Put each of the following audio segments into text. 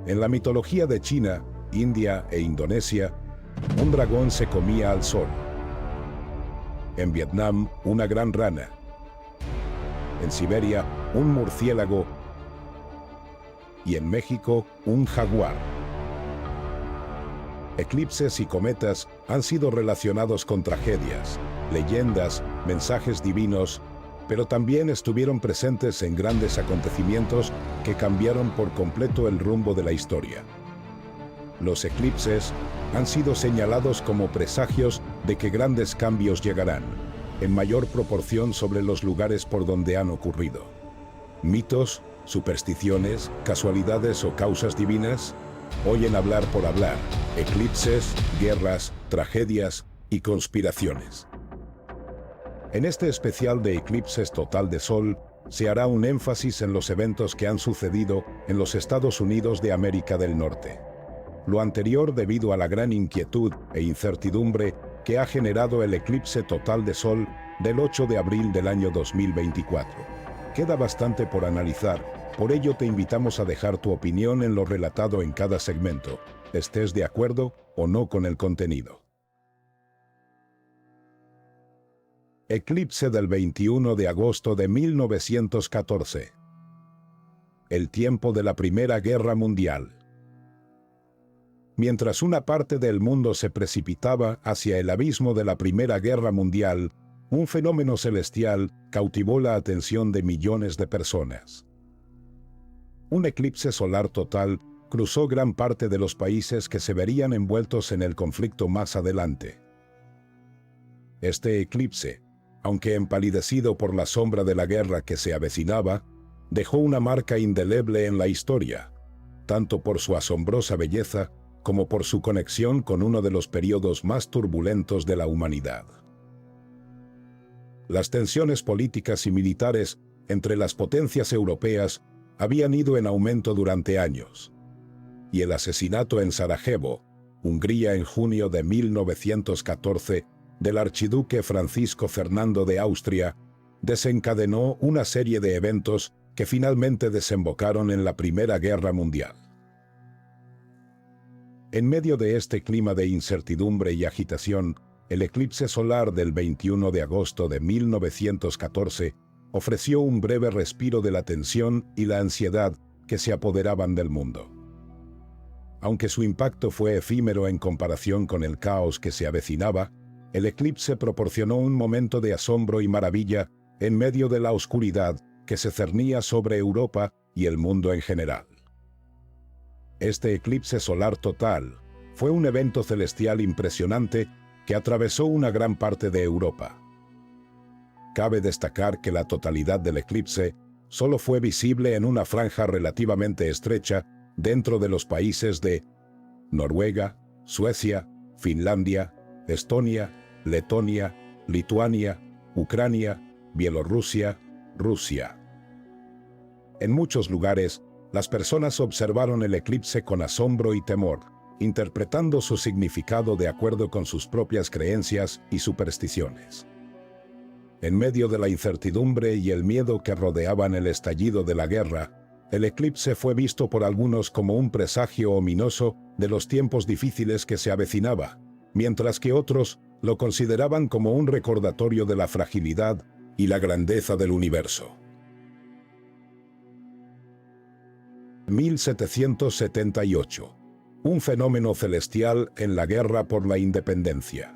En la mitología de China, India e Indonesia, un dragón se comía al sol. En Vietnam, una gran rana. En Siberia, un murciélago. Y en México, un jaguar. Eclipses y cometas han sido relacionados con tragedias, leyendas, mensajes divinos, pero también estuvieron presentes en grandes acontecimientos que cambiaron por completo el rumbo de la historia. Los eclipses han sido señalados como presagios de que grandes cambios llegarán, en mayor proporción sobre los lugares por donde han ocurrido. Mitos, supersticiones, casualidades o causas divinas. Hoy en Hablar por Hablar, eclipses, guerras, tragedias y conspiraciones. En este especial de eclipses total de sol, se hará un énfasis en los eventos que han sucedido en los Estados Unidos de América del Norte. Lo anterior debido a la gran inquietud e incertidumbre que ha generado el eclipse total de sol del 8 de abril del año 2024. Queda bastante por analizar, por ello te invitamos a dejar tu opinión en lo relatado en cada segmento, estés de acuerdo o no con el contenido. Eclipse del 21 de agosto de 1914. El tiempo de la Primera Guerra Mundial. Mientras una parte del mundo se precipitaba hacia el abismo de la Primera Guerra Mundial, un fenómeno celestial cautivó la atención de millones de personas. Un eclipse solar total cruzó gran parte de los países que se verían envueltos en el conflicto más adelante. Este eclipse, aunque empalidecido por la sombra de la guerra que se avecinaba, dejó una marca indeleble en la historia, tanto por su asombrosa belleza como por su conexión con uno de los periodos más turbulentos de la humanidad. Las tensiones políticas y militares entre las potencias europeas habían ido en aumento durante años, y el asesinato en Sarajevo, Hungría en junio de 1914, del archiduque Francisco Fernando de Austria, desencadenó una serie de eventos que finalmente desembocaron en la Primera Guerra Mundial. En medio de este clima de incertidumbre y agitación, el eclipse solar del 21 de agosto de 1914 ofreció un breve respiro de la tensión y la ansiedad que se apoderaban del mundo. Aunque su impacto fue efímero en comparación con el caos que se avecinaba, el eclipse proporcionó un momento de asombro y maravilla en medio de la oscuridad que se cernía sobre Europa y el mundo en general. Este eclipse solar total fue un evento celestial impresionante que atravesó una gran parte de Europa. Cabe destacar que la totalidad del eclipse solo fue visible en una franja relativamente estrecha dentro de los países de Noruega, Suecia, Finlandia, Estonia, Letonia, Lituania, Ucrania, Bielorrusia, Rusia. En muchos lugares, las personas observaron el eclipse con asombro y temor, interpretando su significado de acuerdo con sus propias creencias y supersticiones. En medio de la incertidumbre y el miedo que rodeaban el estallido de la guerra, el eclipse fue visto por algunos como un presagio ominoso de los tiempos difíciles que se avecinaba, mientras que otros lo consideraban como un recordatorio de la fragilidad y la grandeza del universo. 1778. Un fenómeno celestial en la guerra por la independencia.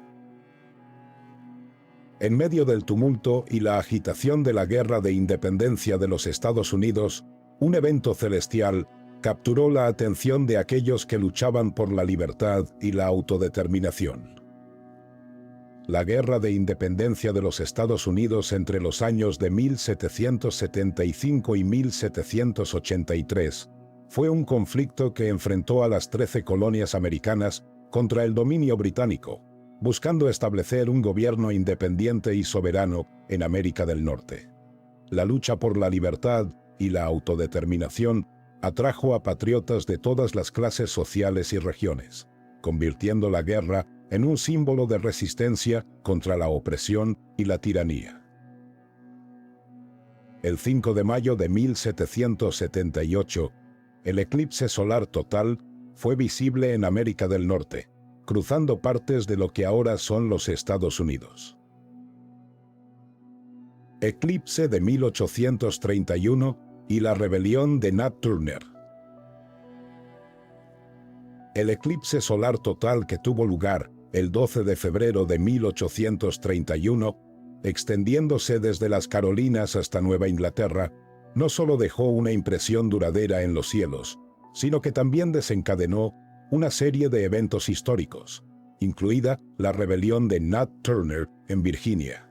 En medio del tumulto y la agitación de la guerra de independencia de los Estados Unidos, un evento celestial capturó la atención de aquellos que luchaban por la libertad y la autodeterminación. La guerra de independencia de los Estados Unidos entre los años de 1775 y 1783 fue un conflicto que enfrentó a las 13 colonias americanas contra el dominio británico, buscando establecer un gobierno independiente y soberano en América del Norte. La lucha por la libertad y la autodeterminación atrajo a patriotas de todas las clases sociales y regiones, convirtiendo la guerra en un símbolo de resistencia contra la opresión y la tiranía. El 5 de mayo de 1778, el eclipse solar total fue visible en América del Norte, cruzando partes de lo que ahora son los Estados Unidos. Eclipse de 1831 y la rebelión de Nat Turner. El eclipse solar total que tuvo lugar el 12 de febrero de 1831, extendiéndose desde las Carolinas hasta Nueva Inglaterra, no solo dejó una impresión duradera en los cielos, sino que también desencadenó una serie de eventos históricos, incluida la rebelión de Nat Turner en Virginia.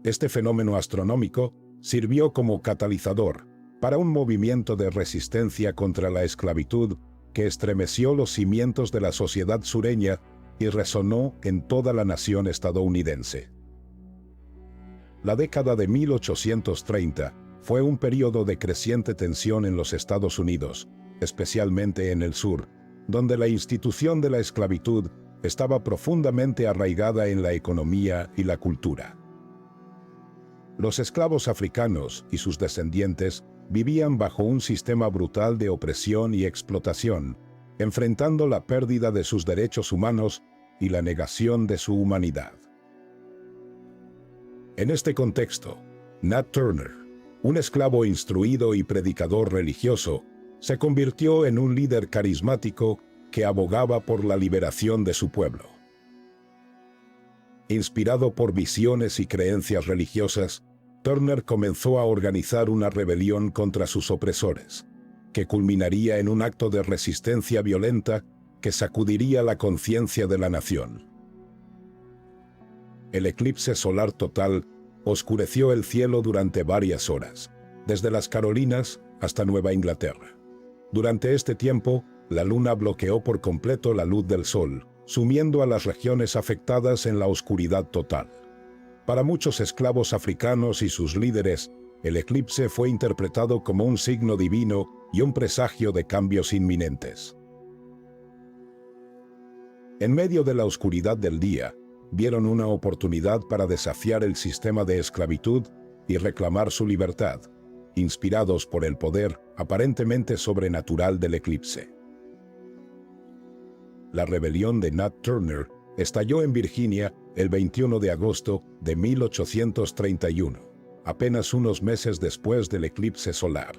Este fenómeno astronómico sirvió como catalizador para un movimiento de resistencia contra la esclavitud que estremeció los cimientos de la sociedad sureña y resonó en toda la nación estadounidense. La década de 1830 fue un periodo de creciente tensión en los Estados Unidos, especialmente en el sur, donde la institución de la esclavitud estaba profundamente arraigada en la economía y la cultura. Los esclavos africanos y sus descendientes vivían bajo un sistema brutal de opresión y explotación, enfrentando la pérdida de sus derechos humanos y la negación de su humanidad. En este contexto, Nat Turner, un esclavo instruido y predicador religioso, se convirtió en un líder carismático que abogaba por la liberación de su pueblo. Inspirado por visiones y creencias religiosas, Turner comenzó a organizar una rebelión contra sus opresores, que culminaría en un acto de resistencia violenta que sacudiría la conciencia de la nación. El eclipse solar total oscureció el cielo durante varias horas, desde las Carolinas hasta Nueva Inglaterra. Durante este tiempo, la luna bloqueó por completo la luz del sol, sumiendo a las regiones afectadas en la oscuridad total. Para muchos esclavos africanos y sus líderes, el eclipse fue interpretado como un signo divino y un presagio de cambios inminentes. En medio de la oscuridad del día, vieron una oportunidad para desafiar el sistema de esclavitud y reclamar su libertad, inspirados por el poder aparentemente sobrenatural del eclipse. La rebelión de Nat Turner estalló en Virginia el 21 de agosto de 1831, apenas unos meses después del eclipse solar.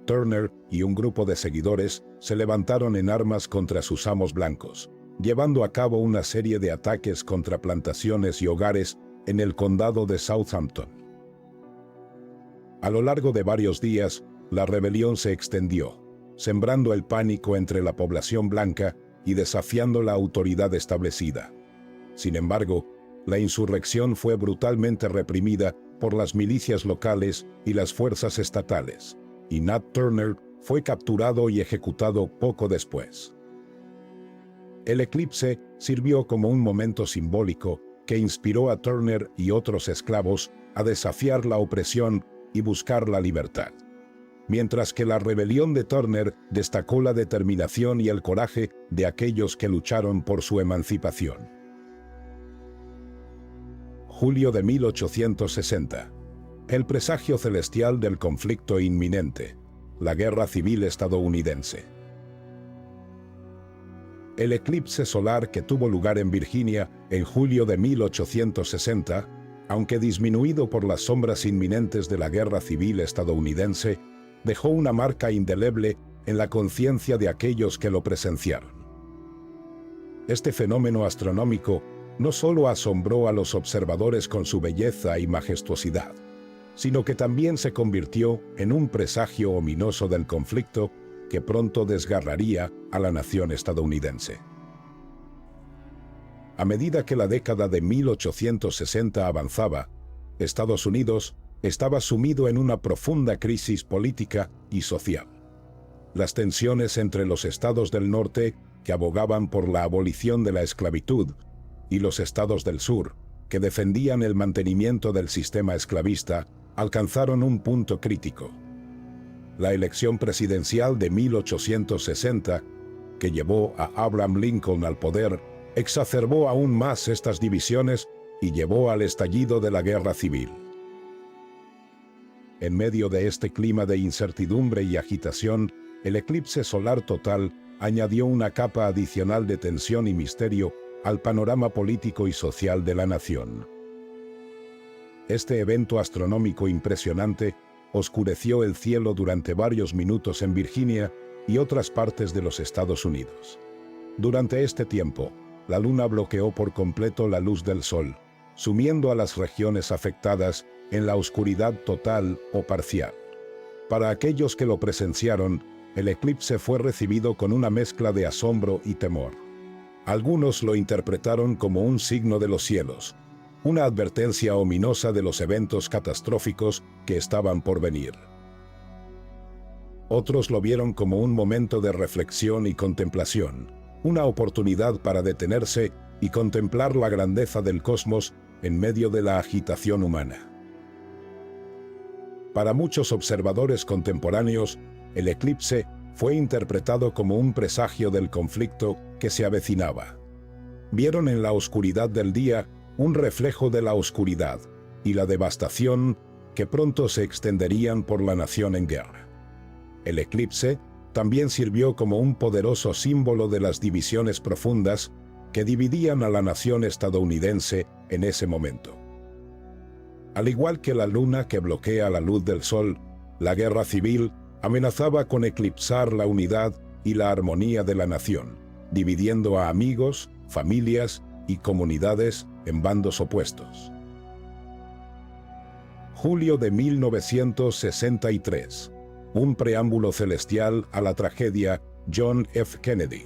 Turner y un grupo de seguidores se levantaron en armas contra sus amos blancos, llevando a cabo una serie de ataques contra plantaciones y hogares en el condado de Southampton. A lo largo de varios días, la rebelión se extendió, sembrando el pánico entre la población blanca y desafiando la autoridad establecida. Sin embargo, la insurrección fue brutalmente reprimida por las milicias locales y las fuerzas estatales, y Nat Turner fue capturado y ejecutado poco después. El eclipse sirvió como un momento simbólico que inspiró a Turner y otros esclavos a desafiar la opresión y buscar la libertad. Mientras que la rebelión de Turner destacó la determinación y el coraje de aquellos que lucharon por su emancipación. Julio de 1860. El presagio celestial del conflicto inminente, la Guerra Civil estadounidense. El eclipse solar que tuvo lugar en Virginia en julio de 1860, aunque disminuido por las sombras inminentes de la Guerra Civil estadounidense, dejó una marca indeleble en la conciencia de aquellos que lo presenciaron. Este fenómeno astronómico no solo asombró a los observadores con su belleza y majestuosidad, sino que también se convirtió en un presagio ominoso del conflicto que pronto desgarraría a la nación estadounidense. A medida que la década de 1860 avanzaba, Estados Unidos estaba sumido en una profunda crisis política y social. Las tensiones entre los estados del norte, que abogaban por la abolición de la esclavitud, y los estados del sur, que defendían el mantenimiento del sistema esclavista, alcanzaron un punto crítico. La elección presidencial de 1860, que llevó a Abraham Lincoln al poder, exacerbó aún más estas divisiones y llevó al estallido de la Guerra Civil. En medio de este clima de incertidumbre y agitación, el eclipse solar total añadió una capa adicional de tensión y misterio al panorama político y social de la nación. Este evento astronómico impresionante oscureció el cielo durante varios minutos en Virginia y otras partes de los Estados Unidos. Durante este tiempo, la luna bloqueó por completo la luz del sol, sumiendo a las regiones afectadas en la oscuridad total o parcial. Para aquellos que lo presenciaron, el eclipse fue recibido con una mezcla de asombro y temor. Algunos lo interpretaron como un signo de los cielos, una advertencia ominosa de los eventos catastróficos que estaban por venir. Otros lo vieron como un momento de reflexión y contemplación, una oportunidad para detenerse y contemplar la grandeza del cosmos en medio de la agitación humana. Para muchos observadores contemporáneos, el eclipse fue interpretado como un presagio del conflicto que se avecinaba. Vieron en la oscuridad del día un reflejo de la oscuridad y la devastación que pronto se extenderían por la nación en guerra. El eclipse también sirvió como un poderoso símbolo de las divisiones profundas que dividían a la nación estadounidense en ese momento. Al igual que la luna que bloquea la luz del sol, la guerra civil amenazaba con eclipsar la unidad y la armonía de la nación, dividiendo a amigos, familias y comunidades en bandos opuestos. Julio de 1963. Un preámbulo celestial a la tragedia John F. Kennedy.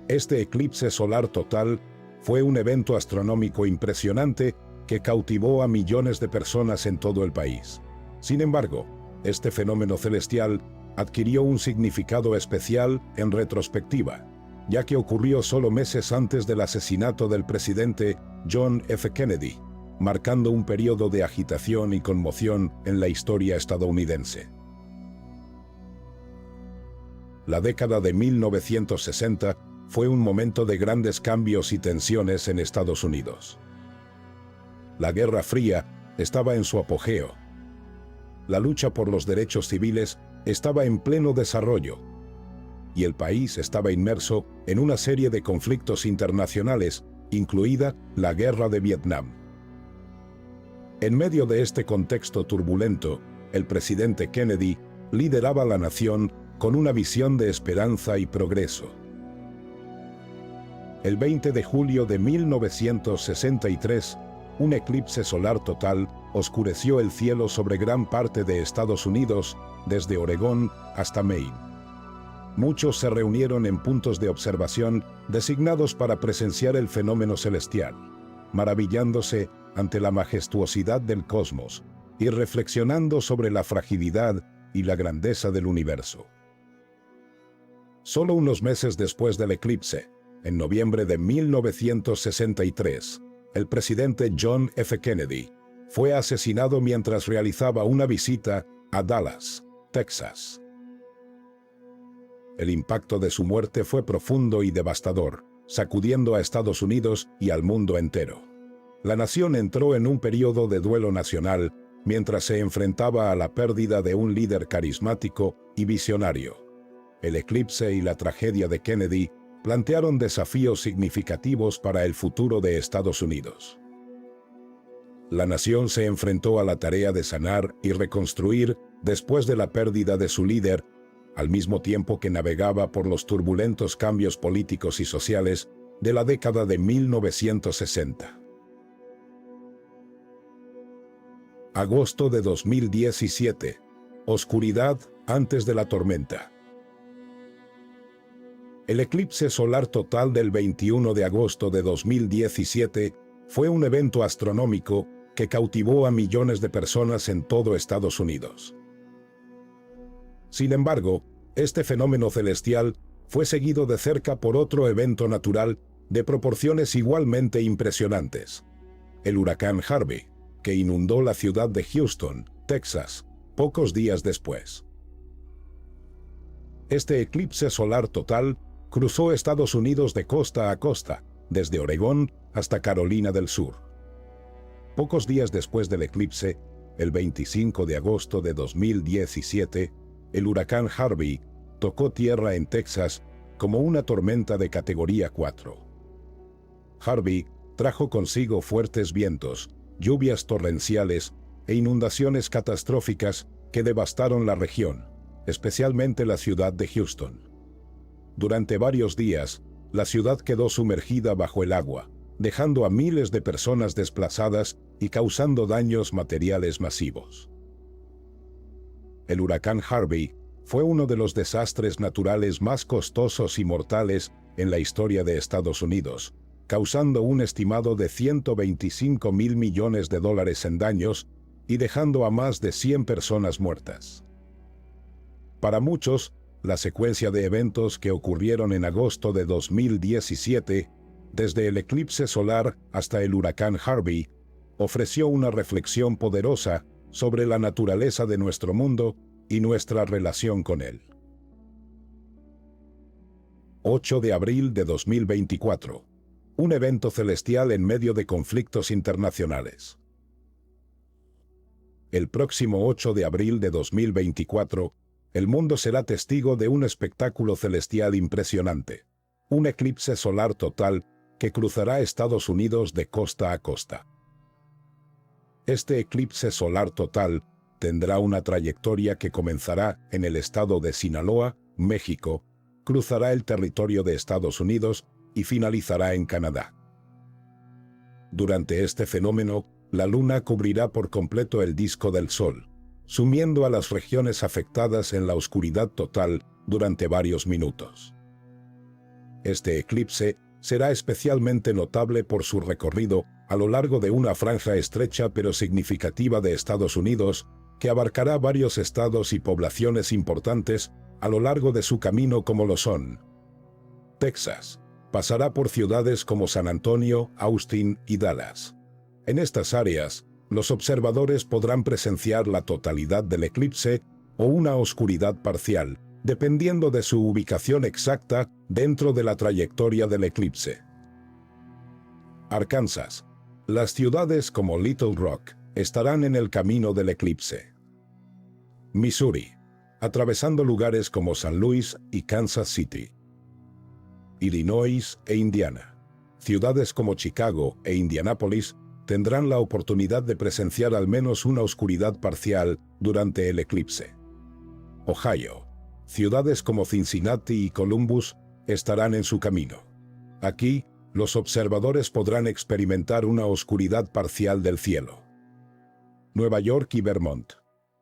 Este eclipse solar total fue un evento astronómico impresionante que cautivó a millones de personas en todo el país. Sin embargo, este fenómeno celestial adquirió un significado especial en retrospectiva, ya que ocurrió solo meses antes del asesinato del presidente John F. Kennedy, marcando un periodo de agitación y conmoción en la historia estadounidense. La década de 1960 fue un momento de grandes cambios y tensiones en Estados Unidos. La Guerra Fría estaba en su apogeo. La lucha por los derechos civiles estaba en pleno desarrollo, y el país estaba inmerso en una serie de conflictos internacionales, incluida la Guerra de Vietnam. En medio de este contexto turbulento, el presidente Kennedy lideraba la nación con una visión de esperanza y progreso. El 20 de julio de 1963, un eclipse solar total oscureció el cielo sobre gran parte de Estados Unidos, desde Oregón hasta Maine. Muchos se reunieron en puntos de observación designados para presenciar el fenómeno celestial, maravillándose ante la majestuosidad del cosmos y reflexionando sobre la fragilidad y la grandeza del universo. Solo unos meses después del eclipse, en noviembre de 1963, el presidente John F. Kennedy fue asesinado mientras realizaba una visita a Dallas, Texas. El impacto de su muerte fue profundo y devastador, sacudiendo a Estados Unidos y al mundo entero. La nación entró en un periodo de duelo nacional mientras se enfrentaba a la pérdida de un líder carismático y visionario. El eclipse y la tragedia de Kennedy plantearon desafíos significativos para el futuro de Estados Unidos. La nación se enfrentó a la tarea de sanar y reconstruir después de la pérdida de su líder, al mismo tiempo que navegaba por los turbulentos cambios políticos y sociales de la década de 1960. Agosto de 2017. Oscuridad antes de la tormenta. El eclipse solar total del 21 de agosto de 2017 fue un evento astronómico que cautivó a millones de personas en todo Estados Unidos. Sin embargo, este fenómeno celestial fue seguido de cerca por otro evento natural de proporciones igualmente impresionantes: el huracán Harvey, que inundó la ciudad de Houston, Texas, pocos días después. Este eclipse solar total cruzó Estados Unidos de costa a costa, desde Oregón hasta Carolina del Sur. Pocos días después del eclipse, el 25 de agosto de 2017, el huracán Harvey tocó tierra en Texas como una tormenta de categoría 4. Harvey trajo consigo fuertes vientos, lluvias torrenciales e inundaciones catastróficas que devastaron la región, especialmente la ciudad de Houston. Durante varios días, la ciudad quedó sumergida bajo el agua, dejando a miles de personas desplazadas y causando daños materiales masivos. El huracán Harvey fue uno de los desastres naturales más costosos y mortales en la historia de Estados Unidos, causando un estimado de $125 mil millones en daños y dejando a más de 100 personas muertas. Para muchos, la secuencia de eventos que ocurrieron en agosto de 2017, desde el eclipse solar hasta el huracán Harvey, ofreció una reflexión poderosa sobre la naturaleza de nuestro mundo y nuestra relación con él. 8 de abril de 2024. Un evento celestial en medio de conflictos internacionales. El próximo 8 de abril de 2024, el mundo será testigo de un espectáculo celestial impresionante, un eclipse solar total que cruzará Estados Unidos de costa a costa. Este eclipse solar total tendrá una trayectoria que comenzará en el estado de Sinaloa, México, cruzará el territorio de Estados Unidos y finalizará en Canadá. Durante este fenómeno, la luna cubrirá por completo el disco del Sol, sumiendo a las regiones afectadas en la oscuridad total durante varios minutos. Este eclipse será especialmente notable por su recorrido a lo largo de una franja estrecha pero significativa de Estados Unidos que abarcará varios estados y poblaciones importantes a lo largo de su camino, como lo son Texas. Pasará por ciudades como San Antonio, Austin y Dallas. En estas áreas, los observadores podrán presenciar la totalidad del eclipse o una oscuridad parcial, dependiendo de su ubicación exacta dentro de la trayectoria del eclipse. Arkansas. Las ciudades como Little Rock estarán en el camino del eclipse. Missouri, atravesando lugares como San Luis y Kansas City. Illinois e Indiana. Ciudades como Chicago e Indianápolis tendrán la oportunidad de presenciar al menos una oscuridad parcial durante el eclipse. Ohio. Ciudades como Cincinnati y Columbus estarán en su camino. Aquí, los observadores podrán experimentar una oscuridad parcial del cielo. Nueva York y Vermont.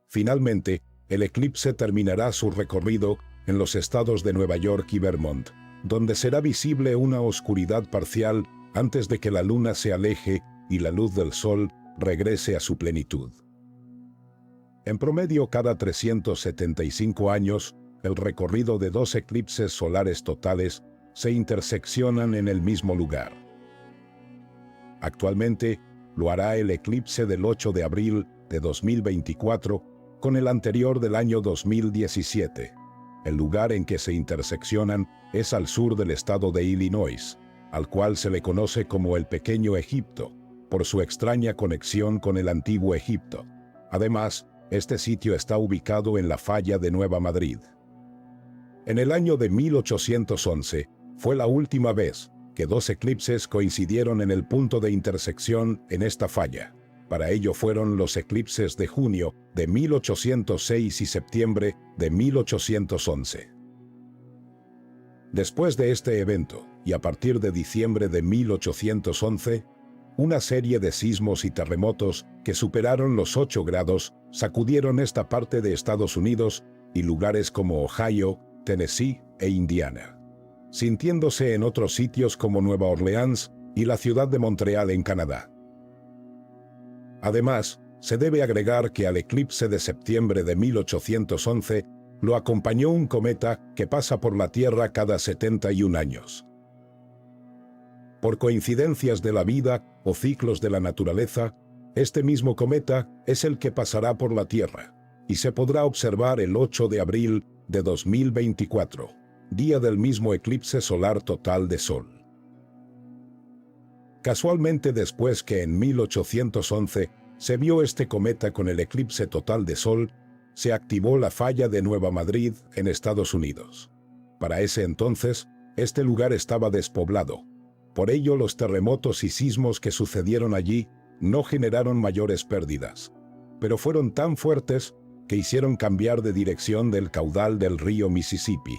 Finalmente, el eclipse terminará su recorrido en los estados de Nueva York y Vermont, donde será visible una oscuridad parcial antes de que la luna se aleje y la luz del sol regrese a su plenitud. En promedio, cada 375 años, el recorrido de 2 eclipses solares totales se interseccionan en el mismo lugar. Actualmente, lo hará el eclipse del 8 de abril de 2024 con el anterior del año 2017. El lugar en que se interseccionan es al sur del estado de Illinois, al cual se le conoce como el Pequeño Egipto, por su extraña conexión con el antiguo Egipto. Además, este sitio está ubicado en la falla de Nueva Madrid. En el año de 1811, fue la última vez que 2 eclipses coincidieron en el punto de intersección en esta falla. Para ello fueron los eclipses de junio de 1806 y septiembre de 1811. Después de este evento, y a partir de diciembre de 1811, una serie de sismos y terremotos que superaron los 8 grados sacudieron esta parte de Estados Unidos y lugares como Ohio, Tennessee e Indiana, sintiéndose en otros sitios como Nueva Orleans y la ciudad de Montreal en Canadá. Además, se debe agregar que al eclipse de septiembre de 1811 lo acompañó un cometa que pasa por la Tierra cada 71 años. Por coincidencias de la vida o ciclos de la naturaleza, este mismo cometa es el que pasará por la Tierra y se podrá observar el 8 de abril de 2024, día del mismo eclipse solar total de Sol. Casualmente después que en 1811 se vio este cometa con el eclipse total de Sol, se activó la falla de Nueva Madrid en Estados Unidos. Para ese entonces, este lugar estaba despoblado. Por ello, los terremotos y sismos que sucedieron allí no generaron mayores pérdidas, pero fueron tan fuertes que hicieron cambiar de dirección del caudal del río Mississippi,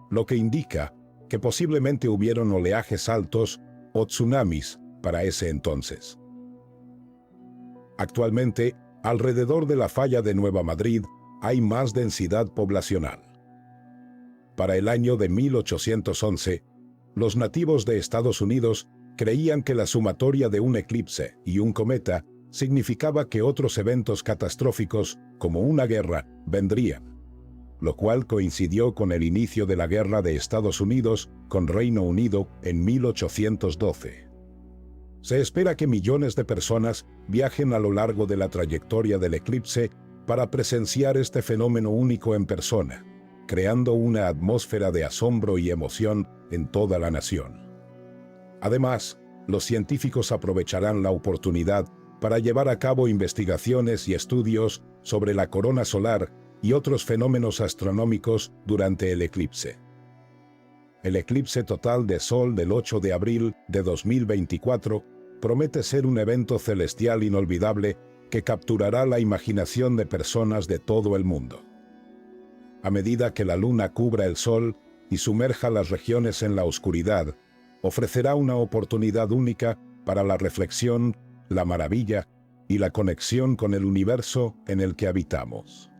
lo que indica que posiblemente hubieron oleajes altos o tsunamis para ese entonces. Actualmente, alrededor de la falla de Nueva Madrid hay más densidad poblacional. Para el año de 1811, los nativos de Estados Unidos creían que la sumatoria de un eclipse y un cometa significaba que otros eventos catastróficos, como una guerra, vendrían, lo cual coincidió con el inicio de la Guerra de Estados Unidos con Reino Unido en 1812. Se espera que millones de personas viajen a lo largo de la trayectoria del eclipse para presenciar este fenómeno único en persona, creando una atmósfera de asombro y emoción en toda la nación. Además, los científicos aprovecharán la oportunidad para llevar a cabo investigaciones y estudios sobre la corona solar y otros fenómenos astronómicos durante el eclipse. El eclipse total de Sol del 8 de abril de 2024 promete ser un evento celestial inolvidable que capturará la imaginación de personas de todo el mundo. A medida que la luna cubra el Sol y sumerja las regiones en la oscuridad, ofrecerá una oportunidad única para la reflexión, la maravilla y la conexión con el universo en el que habitamos.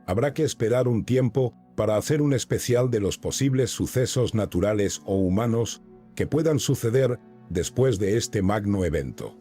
Habrá que esperar un tiempo para hacer un especial de los posibles sucesos naturales o humanos que puedan suceder después de este magno evento.